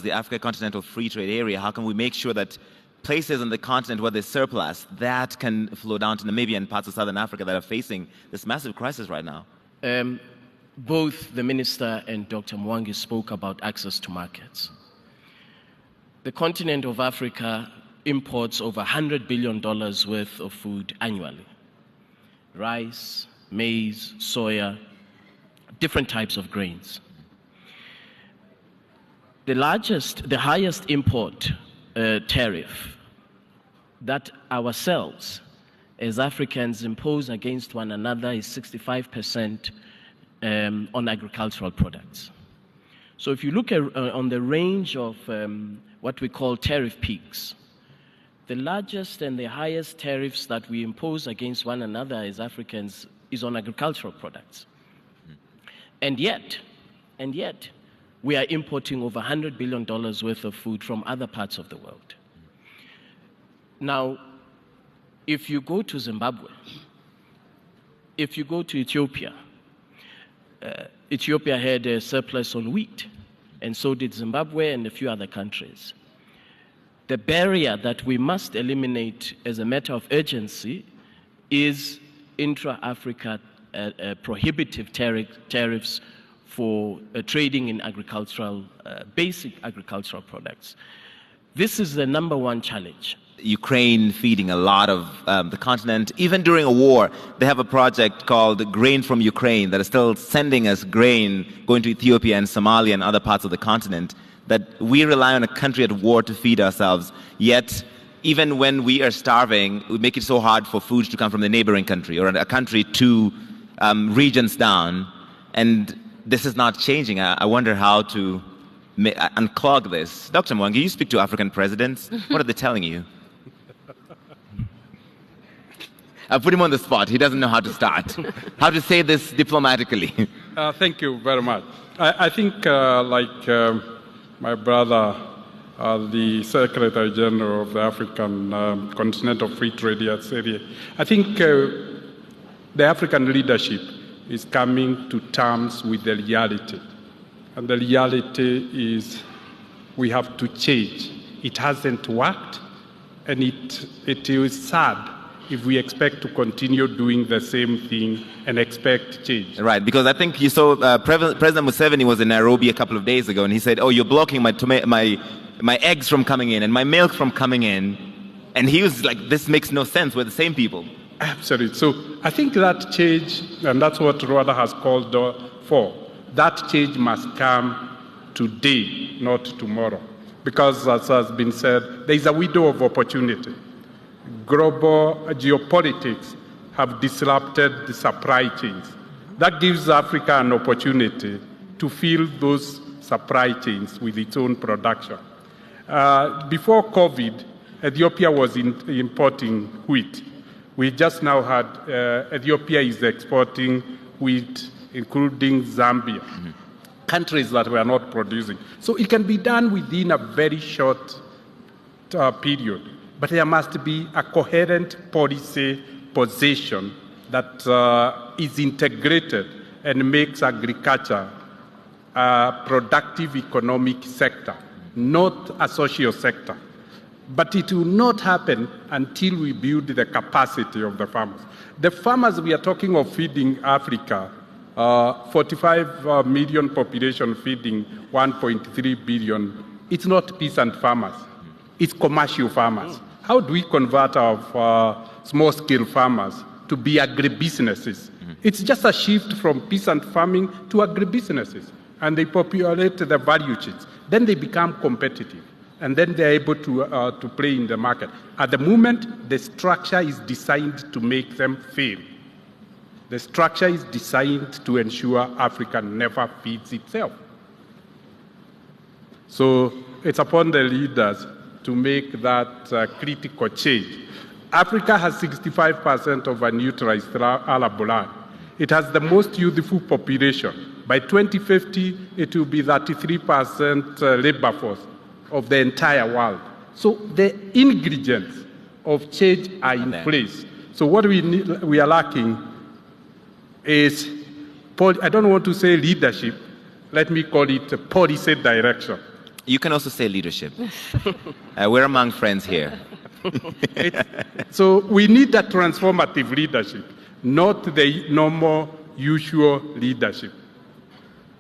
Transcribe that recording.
the Africa Continental Free Trade Area, how can we make sure that places on the continent where there's surplus, that can flow down to Namibia and parts of Southern Africa that are facing this massive crisis right now? Both the Minister and Dr. Mwangi spoke about access to markets. The continent of Africa imports over $100 billion worth of food annually. Rice, maize, soya, different types of grains. The highest import tariff that ourselves as Africans impose against one another is 65% on agricultural products. So if you look at, on the range of what we call tariff peaks, the largest and the highest tariffs that we impose against one another as Africans is on agricultural products. And yet, we are importing over $100 billion worth of food from other parts of the world. Now, if you go to Zimbabwe, if you go to Ethiopia, Ethiopia had a surplus on wheat, and so did Zimbabwe and a few other countries. The barrier that we must eliminate as a matter of urgency is intra-Africa prohibitive tariffs for trading in agricultural, basic agricultural products. This is the number one challenge. Ukraine feeding a lot of the continent. Even during a war, they have a project called Grain from Ukraine that is still sending us grain going to Ethiopia and Somalia and other parts of the continent, that we rely on a country at war to feed ourselves. Yet, even when we are starving, we make it so hard for food to come from the neighboring country or a country 2 regions down. And this is not changing. I wonder how to unclog this. Dr. Mwangi, you speak to African presidents. What are they telling you? I put him on the spot. He doesn't know how to start. How to say this diplomatically. Thank you very much. I think, my brother, the Secretary General of the African Continental Free Trade Area, I think the African leadership is coming to terms with the reality. And the reality is we have to change. It hasn't worked, and it is sad if we expect to continue doing the same thing and expect change. Right, because I think you saw President Museveni was in Nairobi a couple of days ago, and he said, "Oh, you're blocking my eggs from coming in and my milk from coming in," and he was like, "This makes no sense. We're the same people." Absolutely. So I think that change, and that's what Rwanda has called for. That change must come today, not tomorrow, because as has been said, there is a window of opportunity. Global geopolitics have disrupted the supply chains. That gives Africa an opportunity to fill those supply chains with its own production. Before COVID, Ethiopia was importing wheat. We just now had Ethiopia is exporting wheat, including Zambia, countries that were not producing. So it can be done within a very short period. But there must be a coherent policy position that is integrated and makes agriculture a productive economic sector, not a social sector. But it will not happen until we build the capacity of the farmers. The farmers we are talking of feeding Africa, 45 million population feeding 1.3 billion, it's not peasant farmers, it's commercial farmers. How do we convert our small-scale farmers to be agribusinesses? It's just a shift from peasant farming to agribusinesses, and they populate the value chains. Then they become competitive, and then they're able to play in the market. At the moment, the structure is designed to make them fail. The structure is designed to ensure Africa never feeds itself. So it's upon the leaders to make that critical change. Africa has 65% of unutilized arable land. It has the most youthful population. By 2050, it will be 33% labor force of the entire world. So the ingredients of change are in place. So what we are lacking is, I don't want to say leadership, let me call it policy direction. You can also say leadership. We're among friends here. So we need that transformative leadership, not the normal, usual leadership.